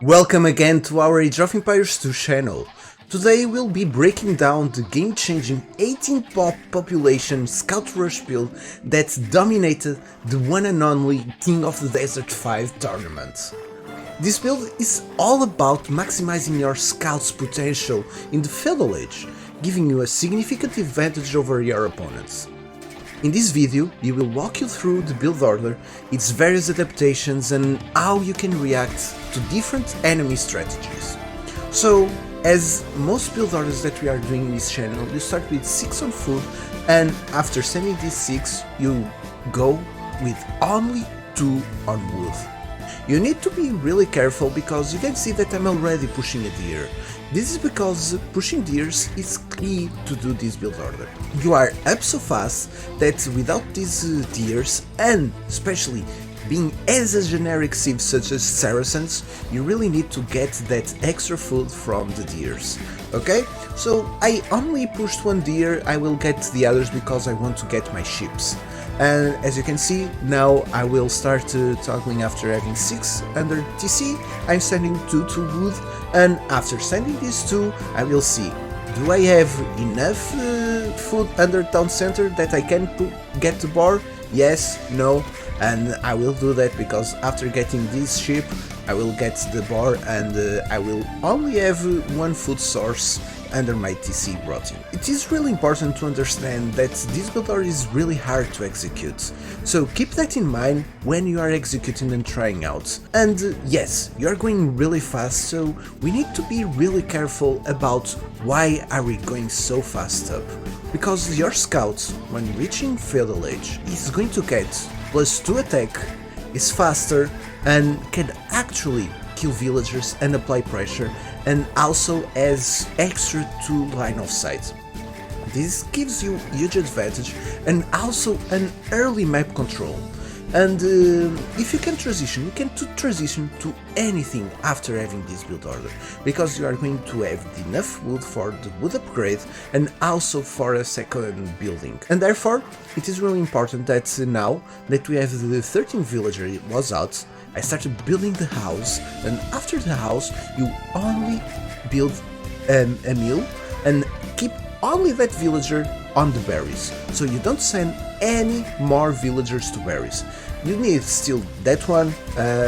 Welcome again to our Age of Empires 2 channel. Today we'll be breaking down the game-changing 18 pop population Scout Rush build that dominated the one and only King of the Desert 5 tournament. This build is all about maximizing your Scout's potential in the Feudal Age, giving you a significant advantage over your opponents. In this video, we will walk you through the build order, its various adaptations and how you can react to different enemy strategies. So, as most build orders that we are doing in this channel, you start with 6 on food, and after sending these 6, you go with only 2 on wood. You need to be really careful because you can see that I'm already pushing a deer. This is because pushing deers is key to do this build order. You are up so fast that without these deers, and especially being as a generic civ such as Saracens, you really need to get that extra food from the deers. Okay, so I only pushed 1 deer, I will get the others because I want to get my ships. And as you can see, now I will start toggling after having 6 under TC, I'm sending 2 to wood, and after sending these 2, I will see, do I have enough food under town center that I can get the bar? Yes, no, and I will do that because after getting this ship, I will get the bar and I will only have 1 food source under my TC routing. It is really important to understand that this build order is really hard to execute, so keep that in mind when you are executing and trying out. And yes, you are going really fast, so we need to be really careful about why are we going so fast up. Because your scout, when reaching Feudal Age, is going to get +2 attack, is faster, and can actually kill villagers and apply pressure, and also has extra 2 line of sight. This gives you huge advantage and also an early map control. And if you can transition, you can transition to anything after having this build order, because you are going to have enough wood for the wood upgrade and also for a second building. And therefore, it is really important that now that we have the 13th villager was out, I started building the house, and after the house you only build a mill and keep only that villager on the berries, so you don't send any more villagers to berries. You need still that one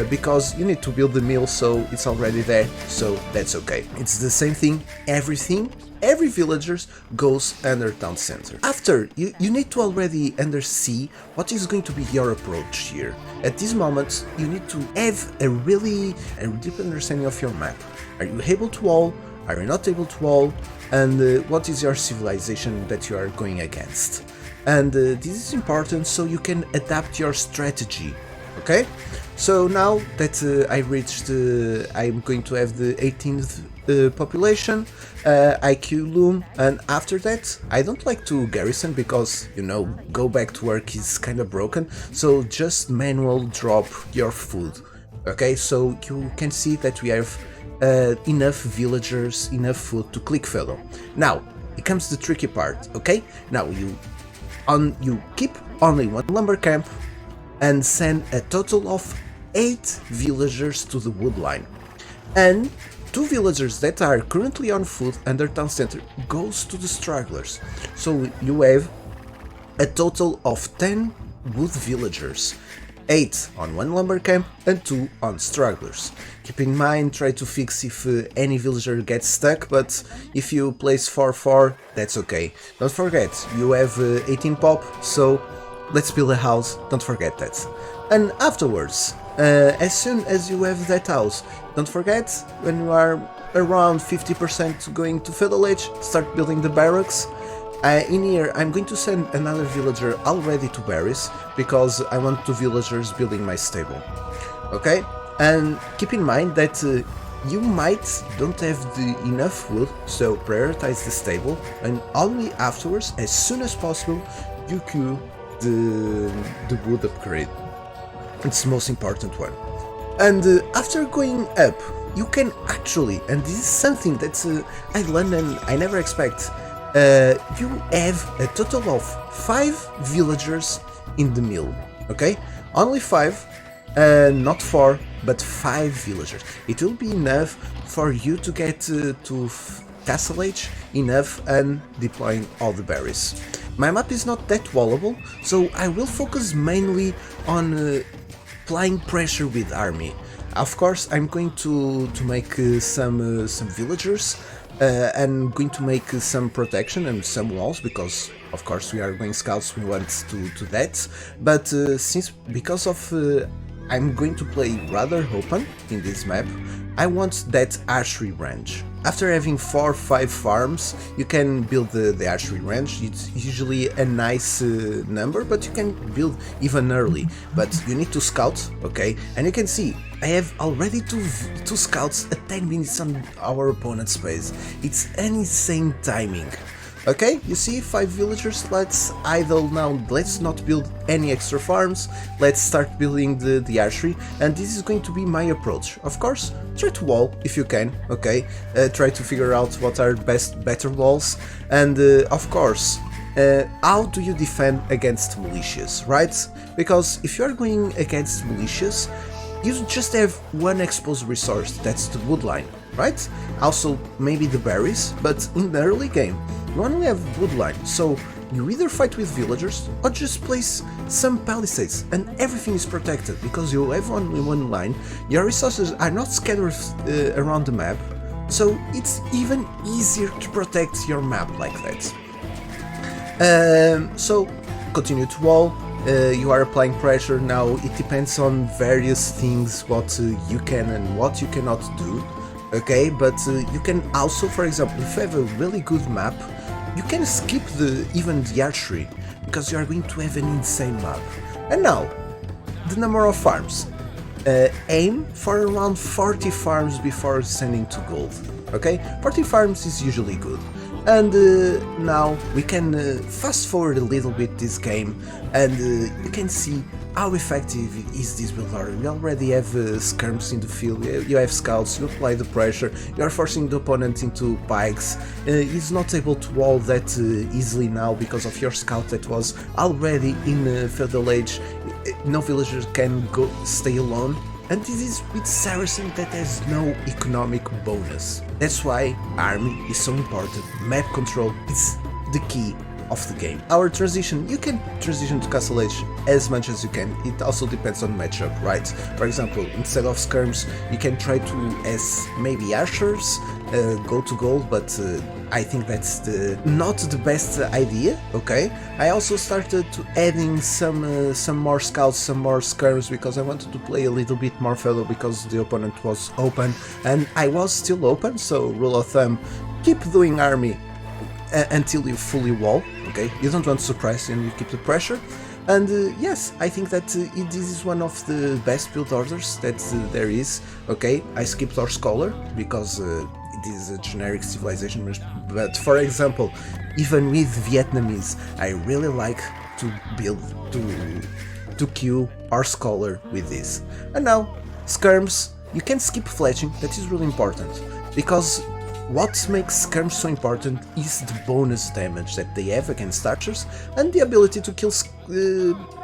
because you need to build the mill, so it's already there, so that's okay. It's the same thing, every villager goes under town center. After, you need to already see what is going to be your approach here. At this moment, you need to have a deep understanding of your map. Are you able to wall? Are you not able to wall? And what is your civilization that you are going against? And this is important so you can adapt your strategy, okay? So now that I reached, I'm going to have the 18th population, IQ loom, and after that I don't like to garrison because, you know, go back to work is kind of broken, so just manual drop your food, okay? So you can see that we have enough villagers, enough food to click fellow. Now, it comes the tricky part, okay? Now you keep only 1 lumber camp and send a total of 8 villagers to the wood line, and 2 villagers that are currently on foot under town center goes to the stragglers, so you have a total of 10 wood villagers, 8 on 1 lumber camp and 2 on stragglers. Keep in mind, try to fix if any villager gets stuck, but if you place 4-4, that's okay. Don't forget, you have 18 pop, so let's build a house, don't forget that. And afterwards, as soon as you have that house, don't forget, when you are around 50% going to Feudal Age, start building the barracks. In here, I'm going to send another villager already to berries, because I want 2 villagers building my stable, okay? And keep in mind that you might don't have enough wood, so prioritize the stable, and only afterwards, as soon as possible, you queue the wood upgrade. It's the most important one. And after going up, you can actually, and this is something that I learned and I never expect, you have a total of 5 villagers in the mill, okay? Only 5, not 4 but 5 villagers. It will be enough for you to get to Castle Age enough and deploying all the berries. My map is not that wallable, so I will focus mainly on applying pressure with army. Of course, I'm going to make some villagers and going to make some protection and some walls, because of course we are going scouts, we want to that. But because of I'm going to play rather open in this map, I want that archery range. After having 4 or 5 farms, you can build the archery range. It's usually a nice number, but you can build even early. But you need to scout, okay? And you can see, I have already two scouts at 10 minutes on our opponent's base. It's an insane timing. Okay, you see, 5 villagers, let's idle now, let's not build any extra farms, let's start building the archery, and this is going to be my approach. Of course, try to wall if you can, okay, try to figure out what are better walls, and of course, how do you defend against militias, right? Because if you are going against militias, you just have one exposed resource, that's the woodline, right? Also, maybe the berries, but in the early game, you only have woodline, so you either fight with villagers or just place some palisades and everything is protected because you have only one line, your resources are not scattered around the map, so it's even easier to protect your map like that. So continue to wall, you are applying pressure. Now it depends on various things what you can and what you cannot do, okay, but you can also, for example, if you have a really good map, you can skip even the archery, because you are going to have an insane map. And now, the number of farms. Aim for around 40 farms before sending to gold, okay? 40 farms is usually good. And now we can fast forward a little bit this game, and you can see how effective is this build order. We already have skirms in the field, you have scouts, you apply the pressure, you are forcing the opponent into pikes. He's not able to wall that easily now because of your scout that was already in Feudal Age. No villager can stay alone. And this is with Saracen that has no economic bonus. That's why army is so important, map control is the key of the game. Our transition, you can transition to Castle Age as much as you can, it also depends on matchup, right? For example, instead of skirms, you can try to, as maybe archers, go to gold, but I think that's not the best idea, okay? I also started to adding some more scouts, some more skirms, because I wanted to play a little bit more feudal because the opponent was open, and I was still open, so rule of thumb, keep doing army until you fully wall, okay? You don't want to surprise and you keep the pressure. And yes, I think that this is one of the best build orders that there is, okay? I skipped our scholar because it is a generic civilization, but for example, even with Vietnamese, I really like to build, to queue our scholar with this. And now, skirms, you can skip fletching, that is really important, because what makes skirms so important is the bonus damage that they have against archers and the ability to kill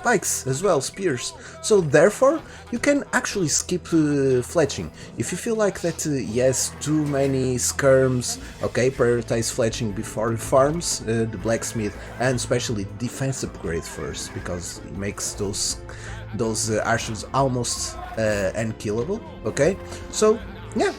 pikes as well, spears. So therefore, you can actually skip fletching. If you feel like that, yes, too many skirms, okay, prioritize fletching before farms, the blacksmith, and especially defense upgrade first, because it makes those archers almost unkillable, okay? So, yeah.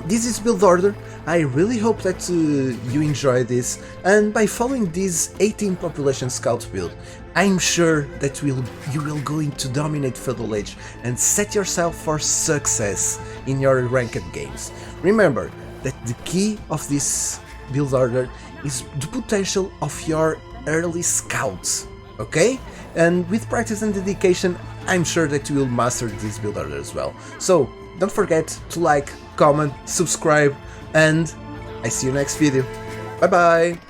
This is build order. I really hope that you enjoy this, and by following this 18 population scout build, I'm sure that you will go into dominate Feudal Age and set yourself for success in your ranked games. Remember that the key of this build order is the potential of your early scouts, okay? And with practice and dedication, I'm sure that you will master this build order as well. So don't forget to like, comment, subscribe, and I see you next video. Bye bye!